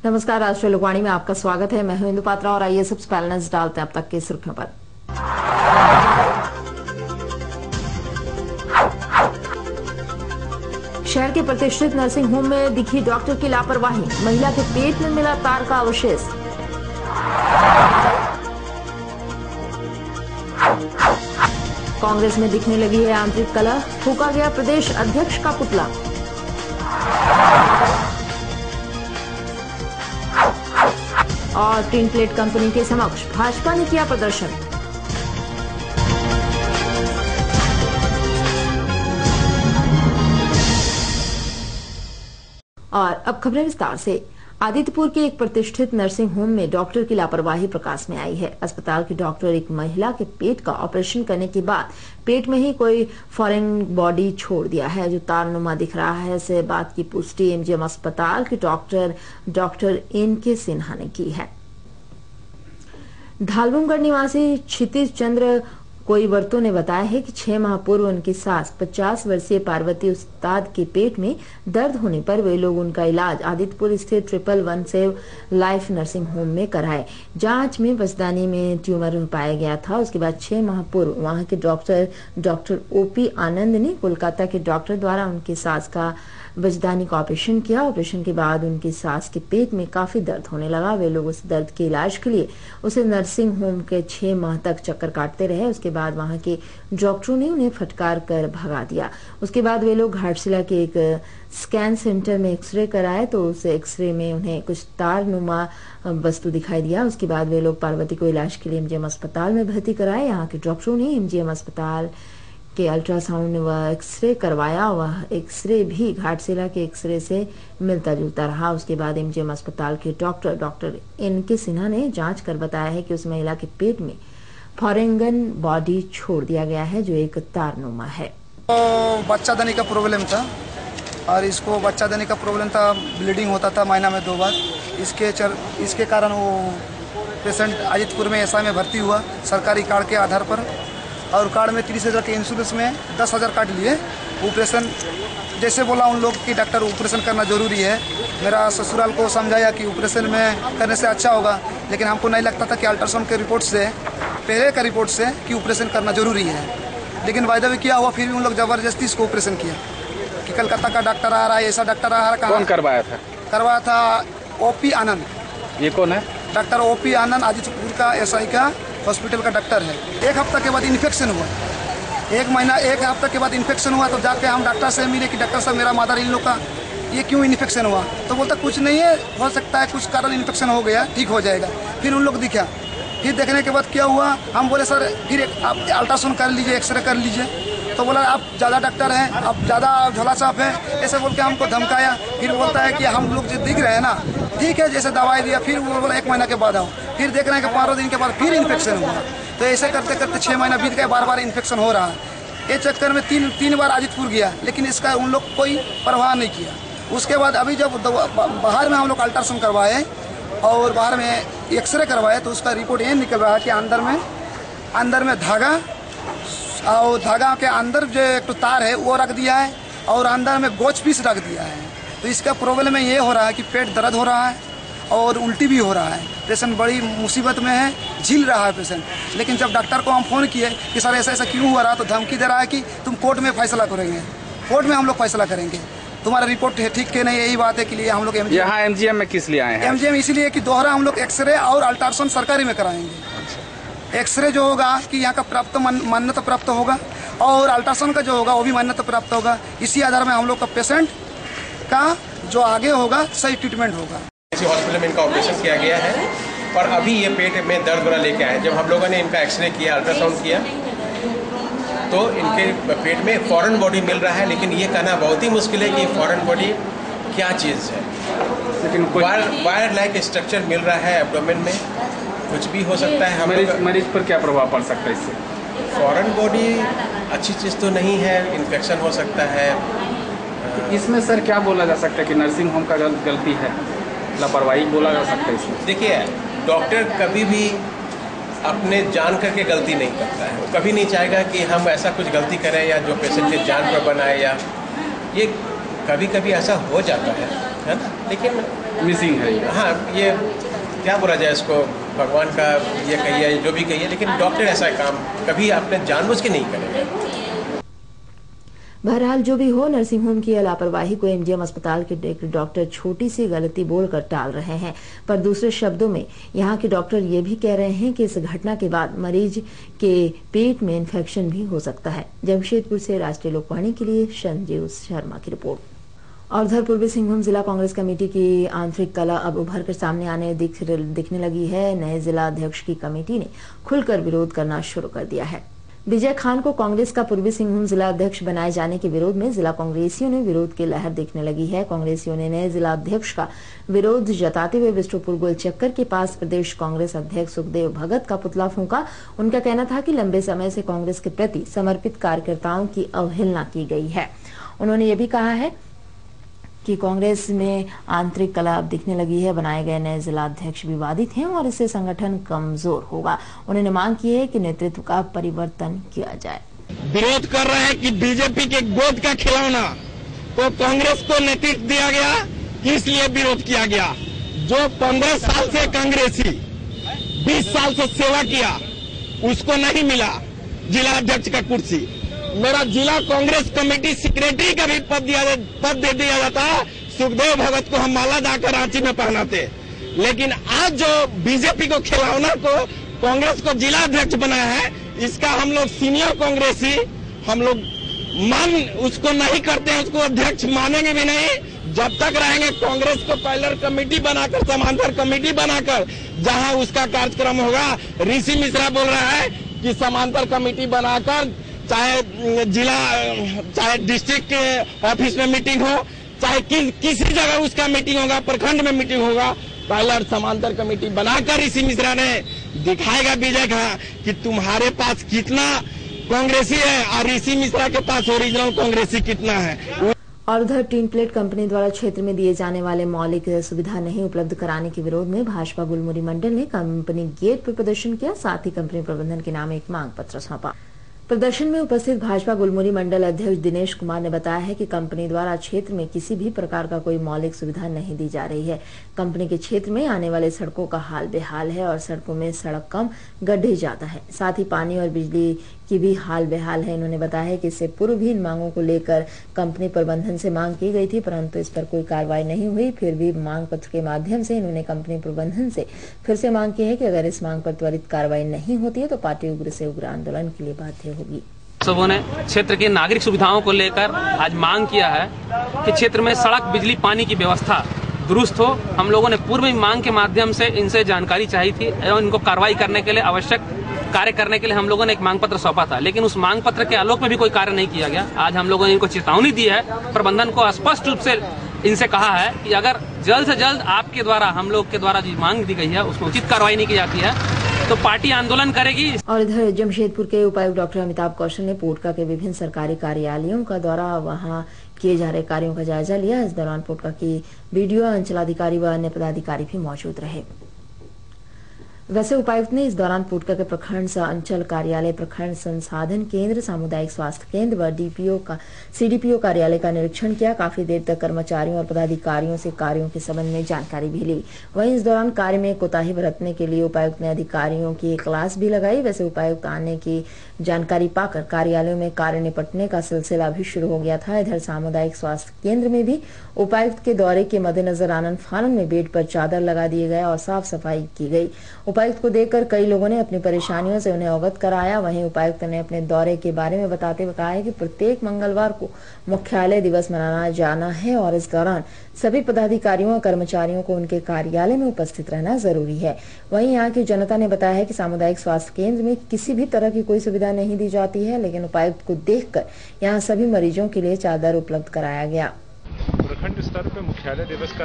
नमस्कार, राष्ट्रीय लोकवाणी में आपका स्वागत है। मैं हूं इंदु पात्रा और आइए सबसे पहले नजर डालते हैं अब तक की सुर्खियों पर। शहर के प्रतिष्ठित नर्सिंग होम में दिखी डॉक्टर की लापरवाही, महिला के पेट में मिला तार का अवशेष। कांग्रेस में दिखने लगी है आंतरिक कलह, फूका गया प्रदेश अध्यक्ष का पुतला। और टीन प्लेट कंपनी के समक्ष भाजपा ने किया प्रदर्शन। और अब खबरें विस्तार से। आदित्यपुर के एक प्रतिष्ठित नर्सिंग होम में डॉक्टर की लापरवाही प्रकाश में आई है। अस्पताल के डॉक्टर एक महिला के पेट का ऑपरेशन करने के बाद पेट में ही कोई फॉरेन बॉडी छोड़ दिया है जो तारनुमा दिख रहा है। से बात की पुष्टि एमजीएम अस्पताल के डॉक्टर एनके सिन्हा ने की है। ढालबुमगढ़ निवासी क्षितिज चंद्र कोईवर्तो ने बताया है कि 6 माह पूर्व उनकी सास 50 वर्षीय पार्वती उस्ताद के पेट में दर्द होने पर वे लोग उनका इलाज आदित्यपुर स्थित 111 लाइफ नर्सिंग होम में कराए। जांच में बचदानी में ट्यूमर पाया गया था। उसके बाद 6 माह पूर्व वहां के डॉक्टर ओपी आनंद ने कोलकाता के डॉक्टर द्वारा उनकी सास का बचदानी का ऑपरेशन किया। ऑपरेशन के बाद उनकी सास के पेट में काफी दर्द होने लगा। वे लोग उस दर्द के इलाज के लिए उसे नर्सिंग होम के 6 माह तक चक्कर काटते रहे। उसके बाद वहां के डॉक्टरों ने उन्हें फटकार कर भगा दिया। उसके बाद वे लोग घाटशिला के एक स्कैन सेंटर में एक्सरे कराए तो उस एक्सरे में उन्हें कुछ तारनुमा वस्तु दिखाई दिया। उसके बाद वे लोग पार्वती को इलाज के लिए एमजीएम अस्पताल में भर्ती कराए। यहाँ के डॉक्टरों ने एमजीएम अस्पताल के अल्ट्रासाउंड व एक्सरे करवाया। वह एक्सरे भी घाटशिला के एक्सरे से मिलता जुलता रहा। उसके बाद एमजीएम अस्पताल के डॉक्टर एनके सिन्हा ने जांच कर बताया है कि उस महिला के पेट में फॉरेन बॉडी छोड़ दिया गया है जो एक तारनुमा है। तो बच्चा देने का प्रॉब्लम था और इसको बच्चा देने का प्रॉब्लम था, ब्लीडिंग होता था महीना में 2 बार। इसके कारण वो पेशेंट आदित्यपुर में एसआई में भर्ती हुआ सरकारी कार्ड के आधार पर। और कार्ड में 30,000 के इंश्योरेंस में 10,000 काट लिए। ऑपरेशन जैसे बोला उन लोग कि डॉक्टर ऑपरेशन करना जरूरी है। मेरा ससुराल को समझाया कि ऑपरेशन में करने से अच्छा होगा, लेकिन हमको नहीं लगता था कि अल्ट्रासाउंड के रिपोर्ट से पहले का रिपोर्ट से कि ऑपरेशन करना जरूरी है। लेकिन वायदा भी किया हुआ, फिर भी उन लोग जबरदस्ती इसको ऑपरेशन किया कि कलकत्ता का डॉक्टर आ रहा है, ऐसा डॉक्टर आ रहा है। कौन करवाया था? करवाया था ओपी आनंद। ये कौन है? डॉक्टर ओपी आनंद आदित्यपुर का एसआई का हॉस्पिटल का डॉक्टर है। 1 हफ्ता के बाद इन्फेक्शन हुआ, 1 हफ्ता के बाद इन्फेक्शन हुआ। तो जाके हम डॉक्टर से मिले कि डॉक्टर साहब मेरा मदर इन लोग का ये क्यों इन्फेक्शन हुआ? तो बोलता कुछ नहीं है, हो सकता है कुछ कारण इन्फेक्शन हो गया, ठीक हो जाएगा। फिर उन लोग दिखा, फिर देखने के बाद क्या हुआ, हम बोले सर फिर आप अल्ट्रासाउंड कर लीजिए, एक्सरे कर लीजिए। तो बोला आप ज़्यादा डॉक्टर हैं, आप ज़्यादा झोला छाप है, ऐसे बोल के हमको धमकाया। फिर बोलता है कि हम लोग जो दिख रहे हैं ना, ठीक है, जैसे दवाई दिया। फिर वो बोला 1 महीना के बाद आओ। फिर देख रहे हैं कि 15 दिन के बाद फिर इन्फेक्शन हुआ। तो ऐसे करते करते 6 महीना बीत गए, बार बार इन्फेक्शन हो रहा है। ये चक्कर में तीन बार आदित्यपुर गया, लेकिन इसका उन लोग कोई परवाह नहीं किया। उसके बाद अभी जब बाहर में हम लोग अल्ट्रासाउंड करवाए और बाहर में एक्सरे करवाए तो उसका रिपोर्ट ये निकल रहा है कि अंदर में धागा और धागा के अंदर जो एक तार है वो रख दिया है और अंदर में गोच पीस रख दिया है। तो इसका प्रॉब्लम ये हो रहा है कि पेट दर्द हो रहा है और उल्टी भी हो रहा है। पेशेंट बड़ी मुसीबत में है, झील रहा है पेशेंट। लेकिन जब डॉक्टर को हम फ़ोन किए कि सर ऐसा क्यों हो रहा, तो धमकी दे रहा है कि तुम कोर्ट में फैसला करेंगे, कोर्ट में हम लोग फैसला करेंगे, तुम्हारा रिपोर्ट है ठीक के नहीं। यही बात है कि लिए हम लोग यहाँ एमजीएम में किस लिए आए हैं? एमजीएम इसलिए कि दोहरा हम लोग एक्सरे और अल्ट्रासाउंड सरकारी में कराएंगे। एक्सरे जो होगा कि यहाँ का मान्यता प्राप्त होगा और अल्ट्रासाउंड का जो होगा वो भी मान्यता प्राप्त होगा। इसी आधार में हम लोग का पेशेंट का जो आगे होगा सही ट्रीटमेंट होगा। इसी हॉस्पिटल में इनका ऑपरेशन किया गया है और अभी ये पेट में दर्द वाला लेके आए। जब हम लोगों ने इनका एक्सरे किया, अल्ट्रासाउंड किया तो इनके पेट में फॉरेन बॉडी मिल रहा है। लेकिन ये कहना बहुत ही मुश्किल है कि फॉरेन बॉडी क्या चीज़ है। लेकिन वायर लाइक स्ट्रक्चर मिल रहा है एब्डोमेन में, कुछ भी हो सकता है। मरीज पर क्या प्रभाव पड़ सकता है इससे? फॉरेन बॉडी अच्छी चीज़ तो नहीं है, इन्फेक्शन हो सकता है। इसमें सर क्या बोला जा सकता है कि नर्सिंग होम का गलती है, लापरवाही बोला जा सकता है इसमें? देखिए, डॉक्टर कभी भी अपने जान करके गलती नहीं करता है। वो कभी नहीं चाहेगा कि हम ऐसा कुछ गलती करें या जो पेशेंट की जान पर बनाए, या ये कभी कभी ऐसा हो जाता है। है ना, लेकिन मिसिंग है ये। हाँ, ये क्या बोला जाए इसको, भगवान का ये कहिए, जो भी कहिए, लेकिन डॉक्टर ऐसा काम कभी आपने जानबूझ के नहीं करेगा। बहरहाल जो भी हो, नर्सिंग होम की लापरवाही को एमजीएम अस्पताल के डॉक्टर छोटी सी गलती बोलकर टाल रहे हैं, पर दूसरे शब्दों में यहां के डॉक्टर ये भी कह रहे हैं कि इस घटना के बाद मरीज के पेट में इन्फेक्शन भी हो सकता है। जमशेदपुर से राष्ट्रीय लोकवाणी के लिए संजीव शर्मा की रिपोर्ट। और उधर पूर्वी सिंहभूम जिला कांग्रेस कमेटी की आंतरिक कला अब उभर कर सामने आने दिखने लगी है। नए जिला अध्यक्ष की कमेटी ने खुलकर विरोध करना शुरू कर दिया है। विजय खान को कांग्रेस का पूर्वी सिंहभूम जिला अध्यक्ष बनाए जाने के विरोध में जिला कांग्रेसियों ने विरोध की लहर देखने लगी है। कांग्रेसियों ने नए जिला अध्यक्ष का विरोध जताते हुए विष्णुपुर गोल चक्कर के पास प्रदेश कांग्रेस अध्यक्ष सुखदेव भगत का पुतला फूंका। उनका कहना था कि लंबे समय से कांग्रेस के प्रति समर्पित कार्यकर्ताओं की अवहेलना की गई है। उन्होंने ये भी कहा है कि कांग्रेस में आंतरिक कला अब दिखने लगी है। बनाए गए नए जिला अध्यक्ष विवादित हैं और इससे संगठन कमजोर होगा। उन्होंने मांग की है कि नेतृत्व का परिवर्तन किया जाए। विरोध कर रहे हैं कि बीजेपी के गोद का खिलौना तो कांग्रेस को नेतृत्व दिया गया, इसलिए विरोध किया गया। जो 15 साल से कांग्रेसी 20 साल से सेवा किया, उसको नहीं मिला जिला अध्यक्ष का कुर्सी। मेरा जिला कांग्रेस कमेटी सेक्रेटरी का भी पद दे दिया जाता, सुखदेव भगत को हम माला जाकर रांची में पहनाते। लेकिन आज जो बीजेपी को खिलौना को कांग्रेस को जिला अध्यक्ष बनाया है, इसका हम लोग सीनियर कांग्रेसी हम लोग उसको नहीं करते हैं, उसको अध्यक्ष मानेंगे भी नहीं। जब तक रहेंगे कांग्रेस को पैरेलल कमेटी बनाकर, समांतर कमेटी बनाकर, जहां उसका कार्यक्रम होगा। ऋषि मिश्रा बोल रहा है कि समांतर कमेटी बनाकर चाहे जिला चाहे डिस्ट्रिक्ट ऑफिस में मीटिंग हो, चाहे किसी जगह उसका मीटिंग होगा, प्रखंड में मीटिंग होगा, पहले समांतर कमेटी बनाकर ऋषि मिश्रा ने दिखाएगा विजय खान कि तुम्हारे पास कितना कांग्रेसी है और ऋषि मिश्रा के पास ओरिजिनल कांग्रेसी कितना है। और उधर टीन प्लेट कंपनी द्वारा क्षेत्र में दिए जाने वाले मौलिक सुविधा नहीं उपलब्ध कराने के विरोध में भाजपा गुलमुरी मंडल ने कंपनी गेट पर प्रदर्शन किया। साथ ही कंपनी प्रबंधन के नाम एक मांग पत्र सौंपा। प्रदर्शन में उपस्थित भाजपा गुलमुरी मंडल अध्यक्ष दिनेश कुमार ने बताया है कि कंपनी द्वारा क्षेत्र में किसी भी प्रकार का कोई मौलिक सुविधा नहीं दी जा रही है। कंपनी के क्षेत्र में आने वाले सड़कों का हाल बेहाल है और सड़कों में सड़क कम गड्ढे ज्यादा है। साथ ही पानी और बिजली की भी हाल बेहाल है। इन्होंने बताया है कि इससे पूर्व भी इन मांगों को लेकर कंपनी प्रबंधन से मांग की गई थी, परंतु इस पर कोई कार्रवाई नहीं हुई। फिर भी मांग पत्र के माध्यम से इन्होंने कंपनी प्रबंधन से फिर से मांग की है कि अगर इस मांग पर त्वरित कार्रवाई नहीं होती है तो पार्टी उग्र से उग्र आंदोलन के लिए बाध्य होगी। सबों ने क्षेत्र की नागरिक सुविधाओं को लेकर आज मांग किया है कि क्षेत्र में सड़क, बिजली, पानी की व्यवस्था दुरुस्त हो। हम लोगों ने पूर्व में मांग के माध्यम से इनसे जानकारी चाहिए थी एवं इनको कार्रवाई करने के लिए, आवश्यक कार्य करने के लिए हम लोगों ने एक मांग पत्र सौंपा था, लेकिन उस मांग पत्र के आलोक में भी कोई कार्य नहीं किया गया। आज हम लोगों ने इनको चेतावनी दी है, प्रबंधन को स्पष्ट रूप से इनसे कहा है कि अगर जल्द से जल्द आपके द्वारा, हम लोग के द्वारा जो मांग दी गई है उसमें उचित कार्रवाई नहीं की जाती है तो पार्टी आंदोलन करेगी। और इधर जमशेदपुर के उपायुक्त डॉक्टर अमिताभ कौशल ने पोटका के विभिन्न सरकारी कार्यालयों का दौरा, वहां किए जा रहे कार्यों का जायजा लिया। इस दौरान पोटका की बीडीओ, अंचलाधिकारी व अन्य पदाधिकारी भी मौजूद रहे। वैसे उपायुक्त ने इस दौरान पोटका के प्रखंड अंचल कार्यालय, प्रखंड संसाधन केंद्र, सामुदायिक स्वास्थ्य केंद्र व डीपीओ का सीडीपीओ कार्यालय का निरीक्षण किया। काफी देर तक कर्मचारियों और पदाधिकारियों से कार्यों के संबंध में जानकारी भी ली। वहीं इस दौरान कार्य में कोताही बरतने के लिए उपायुक्त ने अधिकारियों की एक क्लास भी लगाई। वैसे उपायुक्त आने की जानकारी पाकर कार्यालयों में कार्य निपटने का सिलसिला भी शुरू हो गया था। इधर सामुदायिक स्वास्थ्य केंद्र में भी उपायुक्त के दौरे के मद्देनजर आनंद फानन में बेड पर चादर लगा दिए गए और साफ सफाई की गई। उपायुक्त को देखकर कई लोगों ने अपनी परेशानियों से उन्हें अवगत कराया। वहीं उपायुक्त ने अपने दौरे के बारे में बताते हुए कहा है कि प्रत्येक मंगलवार को मुख्यालय दिवस मनाना जाना है और इस दौरान सभी पदाधिकारियों और कर्मचारियों को उनके कार्यालय में उपस्थित रहना जरूरी है। वहीं यहाँ की जनता ने बताया है कि सामुदायिक स्वास्थ्य केंद्र में किसी भी तरह की कोई सुविधा नहीं दी जाती है, लेकिन उपायुक्त को देखकर यहाँ सभी मरीजों के लिए चादर उपलब्ध कराया गया। प्रखंड स्तर पर मुख्यालय दिवस का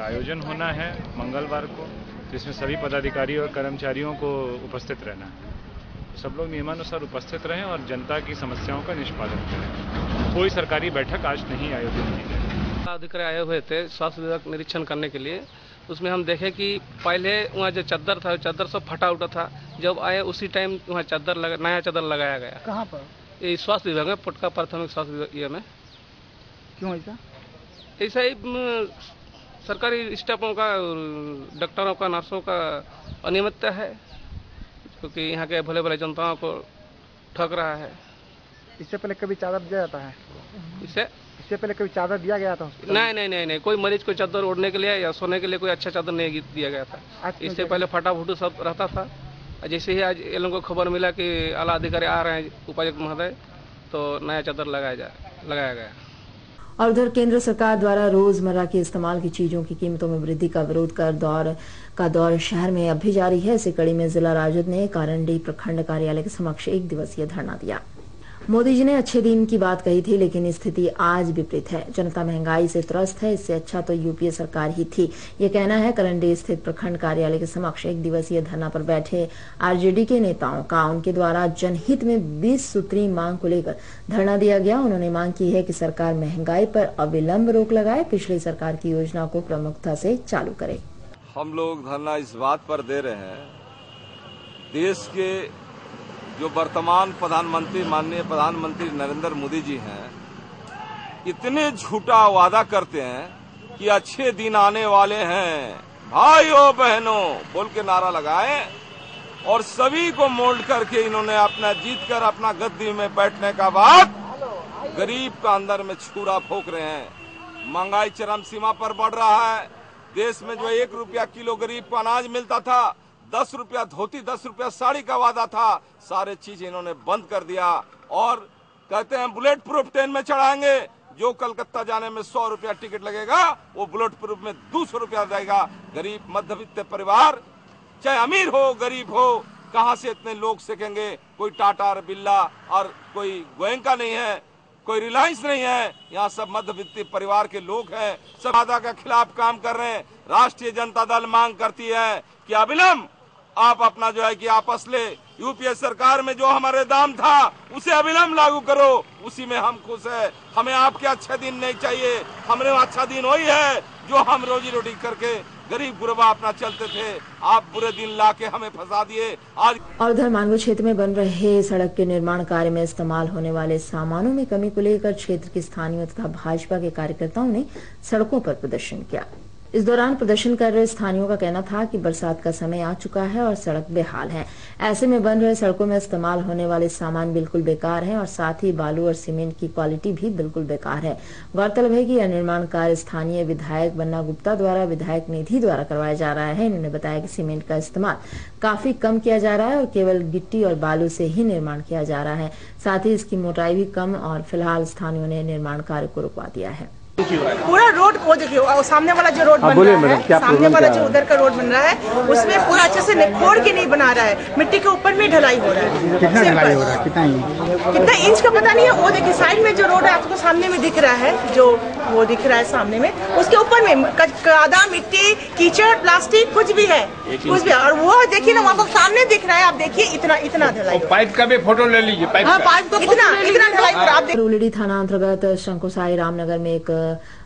आयोजन होना है मंगलवार को, जिसमें सभी पदाधिकारी और कर्मचारियों को उपस्थित रहना है। सब लोग नियमानुसार उपस्थित रहें और जनता की समस्याओं का निष्पादन करें। कोई सरकारी बैठक आज नहीं आयोजित की गई। अधिकारी आए हुए थे स्वास्थ्य विभाग निरीक्षण करने के लिए। उसमें हम देखे कि पहले वहाँ जो चादर था, चादर सब फटा उठा था। जब आए उसी टाइम वहाँ नया चादर लगाया गया। कहाँ पर? ये स्वास्थ्य विभाग में, पोटका प्राथमिक स्वास्थ्य विभाग में। क्यों ऐसा? ऐसा ही सरकारी स्टाफों का, डॉक्टरों का, नर्सों का अनियमितता है, क्योंकि यहाँ के भले भले जनताओं को ठग रहा है। इससे पहले कभी चादर दिया जाता है? इससे पहले कभी चादर दिया गया था? नहीं, कोई मरीज को चादर ओढ़ने के लिए या सोने के लिए कोई अच्छा चादर नहीं दिया गया था। इससे पहले फटा फूटू सब रहता था। जैसे ही आज ये लोगों को खबर मिला कि आला अधिकारी आ रहे हैं, उपायुक्त महोदय, तो नया चादर लगाया गया। और उधर केंद्र सरकार द्वारा रोजमर्रा के इस्तेमाल की चीजों की कीमतों में वृद्धि का विरोध कर दौर शहर में अब भी जारी है। इसी कड़ी में जिला राजद ने कारंडी प्रखंड कार्यालय के समक्ष 1 दिवसीय धरना दिया। मोदी जी ने अच्छे दिन की बात कही थी, लेकिन स्थिति आज विपरीत है। जनता महंगाई से त्रस्त है, इससे अच्छा तो यूपीए सरकार ही थी। ये कहना है करंडी स्थित प्रखंड कार्यालय के समक्ष 1 दिवसीय धरना पर बैठे आरजेडी के नेताओं का। उनके द्वारा जनहित में 20 सूत्री मांग को लेकर धरना दिया गया। उन्होंने मांग की है कि सरकार महंगाई पर अविलंब रोक लगाए, पिछली सरकार की योजना को प्रमुखता से चालू करे। हम लोग धरना इस बात पर दे रहे हैं, देश के जो वर्तमान प्रधानमंत्री माननीय प्रधानमंत्री नरेंद्र मोदी जी हैं, इतने झूठा वादा करते हैं कि अच्छे दिन आने वाले हैं, भाइयों बहनों बोल के नारा लगाए, और सभी को मोल्ड करके इन्होंने अपना जीत कर अपना गद्दी में बैठने का बाद गरीब का अंदर में छुरा फोक रहे हैं। महंगाई चरम सीमा पर बढ़ रहा है। देश में जो 1 रुपया किलो गरीब को अनाज मिलता था, 10 रुपया धोती, 10 रुपया साड़ी का वादा था, सारे चीज इन्होंने बंद कर दिया। और कहते हैं बुलेट प्रूफ ट्रेन में चढ़ाएंगे, जो कलकत्ता जाने में 100 रुपया टिकट लगेगा, वो बुलेट प्रूफ में 200 रुपया जाएगा। गरीब मध्यवित्त परिवार, चाहे अमीर हो गरीब हो, कहां से इतने लोग सीखेंगे? कोई टाटा और बिरला और कोई गोयंका नहीं है, कोई रिलायंस नहीं है, यहाँ सब मध्यवित्त परिवार के लोग हैं। सब वादा के खिलाफ काम कर रहे हैं। राष्ट्रीय जनता दल मांग करती है कि अविलंब आप अपना जो है कि आपस ले, यूपीए सरकार में जो हमारे दाम था उसे अविलंब लागू करो, उसी में हम खुश है। हमें आपके अच्छे दिन नहीं चाहिए, हमें अच्छा दिन वही है जो हम रोजी रोटी करके गरीब गुरबा अपना चलते थे। आप बुरे दिन लाके हमें फंसा दिए आज। और उधर मानगो क्षेत्र में बन रहे सड़क के निर्माण कार्य में इस्तेमाल होने वाले सामानों में कमी को लेकर क्षेत्र के स्थानीय तथा भाजपा के कार्यकर्ताओं ने सड़कों पर प्रदर्शन किया। इस दौरान प्रदर्शन कर रहे स्थानियों का कहना था कि बरसात का समय आ चुका है और सड़क बेहाल है। ऐसे में बन रहे सड़कों में इस्तेमाल होने वाले सामान बिल्कुल बेकार है और साथ ही बालू और सीमेंट की क्वालिटी भी बिल्कुल बेकार है। गौरतलब है कि यह निर्माण कार्य स्थानीय विधायक बन्ना गुप्ता द्वारा विधायक निधि द्वारा करवाया जा रहा है। इन्होंने बताया कि सीमेंट का इस्तेमाल काफी कम किया जा रहा है और केवल गिट्टी और बालू से ही निर्माण किया जा रहा है। साथ ही इसकी मोटाई भी कम और फिलहाल स्थानियों ने निर्माण कार्य को रुकवा दिया है। पूरा रोड वो देखिए, सामने वाला जो रोड बन रहा है, सामने वाला जो उधर का रोड बन रहा है, उसमें पूरा अच्छे से खोद के नहीं बना रहा है, मिट्टी के ऊपर में ढलाई हो रहा है। कितना ढलाई हो रहा है? कितना इंच का पता नहीं है। वो देखिए साइड में जो रोड है आपको सामने में दिख रहा है, जो वो दिख रहा है सामने में, उसके ऊपर में कादा, मिट्टी, कीचड़, प्लास्टिक कुछ भी है, कुछ भी। और वो देखिए ना, वहाँ सामने दिख रहा है, आप देखिए इतना ढलाई। पाइप का भी फोटो ले लीजिए, पाइप को इतना ढलाई। उलड़ी थाना अंतर्गत शंकुसाई रामनगर में एक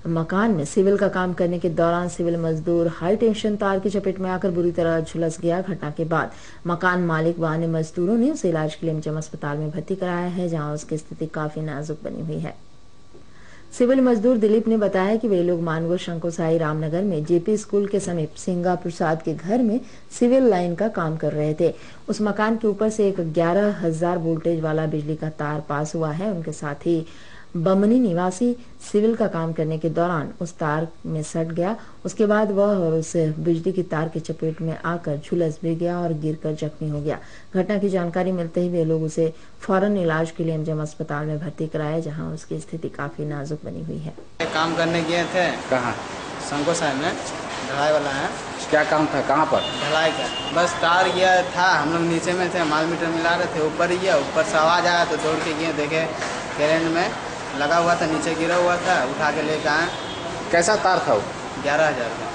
मकान में सिविल का काम करने के दौरान सिविल मजदूर हाई टेंशन तार की चपेट में आकर बुरी तरह झुलस गया। घटना के बाद मकान मालिक व अन्य मजदूरों ने उसे इलाज के लिए एमजेएम अस्पताल में भर्ती कराया है, जहां उसकी स्थिति काफी नाजुक बनी हुई है। सिविल मजदूर दिलीप ने बताया कि वे लोग मानगो शंकुसाई रामनगर में जेपी स्कूल के समीप सिंगा प्रसाद के घर में सिविल लाइन का काम कर रहे थे। उस मकान के ऊपर से एक 11,000 वोल्टेज वाला बिजली का तार पास हुआ है। उनके साथ ही बमनी निवासी सिविल का काम करने के दौरान उस तार में सट गया। उसके बाद वह उस बिजली की तार की चपेट में आकर झुलस भी गया और गिरकर जख्मी हो गया। घटना की जानकारी मिलते ही वे लोग उसे फौरन इलाज के लिए एमजेएम अस्पताल में भर्ती कराया, जहां उसकी स्थिति काफी नाजुक बनी हुई है। काम करने गए थे, कहाँ? शंकुसाई में, ढलाई वाला है। क्या काम था, कहाँ पर? ढलाई का। बस तार गया था, हम लोग नीचे में थे, माल मीटर मिला रहे थे, ऊपर ही गया, ऊपर से आवाज आया तो दौड़ के गए, देखे करेंट में लगा हुआ था, नीचे गिरा हुआ था, उठा के लेकर आए। कैसा तार था वो? 11,000 का।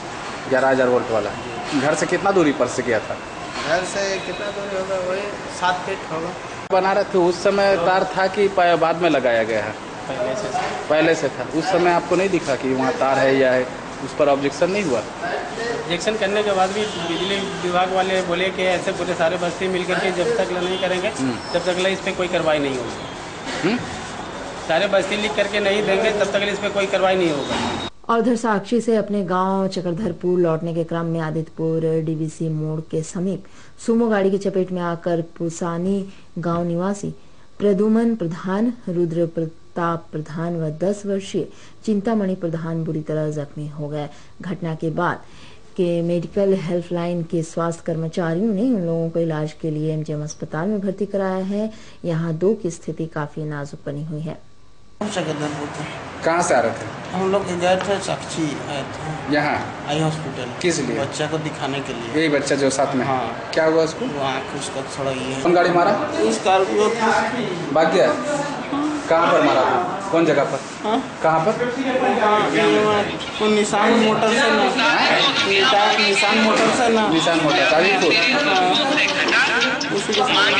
11,000 वोल्ट वाला। घर से कितना दूरी पर से गया था? घर से कितना दूरी होगा, वही 7 फीट होगा। बना रहे थे उस समय तार था कि बाद में लगाया गया है? पहले से था। उस समय आपको नहीं दिखा कि वहाँ तार है या है? उस पर ऑब्जेक्शन नहीं हुआ? ऑब्जेक्शन करने के बाद भी बिजली विभाग वाले बोले कि ऐसे पूरे सारे बस्ती मिलकर के जब तक नहीं करेंगे तब तक इस पर कोई कार्रवाई नहीं होगी। सारे बस्ती लिख करके नहीं देंगे तब तक इस पर कोई कार्रवाई नहीं होगा। और उधर साक्षी से अपने गांव चक्रधरपुर लौटने के क्रम में आदित्यपुर डीवीसी मोड़ के समीप सुमो गाड़ी की चपेट में आकर पुसानी गांव निवासी प्रदुमन प्रधान, रुद्र प्रताप प्रधान व 10 वर्षीय चिंतामणि प्रधान बुरी तरह जख्मी हो गए। घटना के बाद के मेडिकल हेल्पलाइन के स्वास्थ्य कर्मचारियों ने उन लोगों को इलाज के लिए एमजीएम अस्पताल में भर्ती कराया है। यहाँ 2 की स्थिति काफी नाजुक बनी हुई है। कहाँ से आ रहे थे? हम लोग गए थे, साक्षी आए थे यहाँ आई हॉस्पिटल। किस लिए? बच्चा को दिखाने के लिए। यही बच्चा जो साथ में? हाँ। क्या हुआ उसको? वो आँख उसका थोड़ा ये। कौन गाड़ी मारा? स्कॉर्पियो भाग गया? कहाँ पर मारा था? कौन जगह पर? कहाँ पर? निशान मोटर से निशान मोटर आदित्यपुर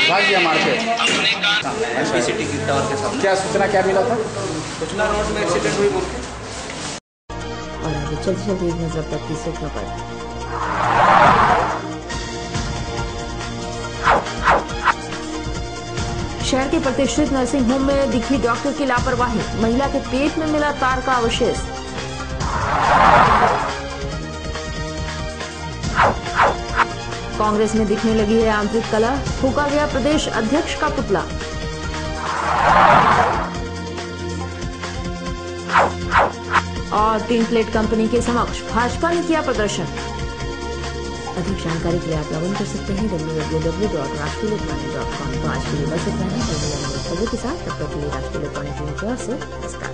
भाग गया मार के। क्या सूचना क्या मिला था? सूचना रोड में एक्सीडेंट हुई। और आगे चलते एक नजर तक की सूचना पर। शहर के प्रतिष्ठित नर्सिंग होम में दिखी डॉक्टर की लापरवाही, महिला के पेट में मिला तार का अवशेष। कांग्रेस में दिखने लगी है आंतरिक कलह, फूका गया प्रदेश अध्यक्ष का पुतला। और टिन प्लेट कंपनी के समक्ष भाजपा ने किया प्रदर्शन। अधिक जानकारी के लिए आप लॉग इन कर सकते हैं www.rashtriyalokmanya.com। तो आज के लिए बस इतना ही, खबरों के साथ तब तक के लिए राष्ट्रीय लोकवाणी टीम की ओर से नमस्कार।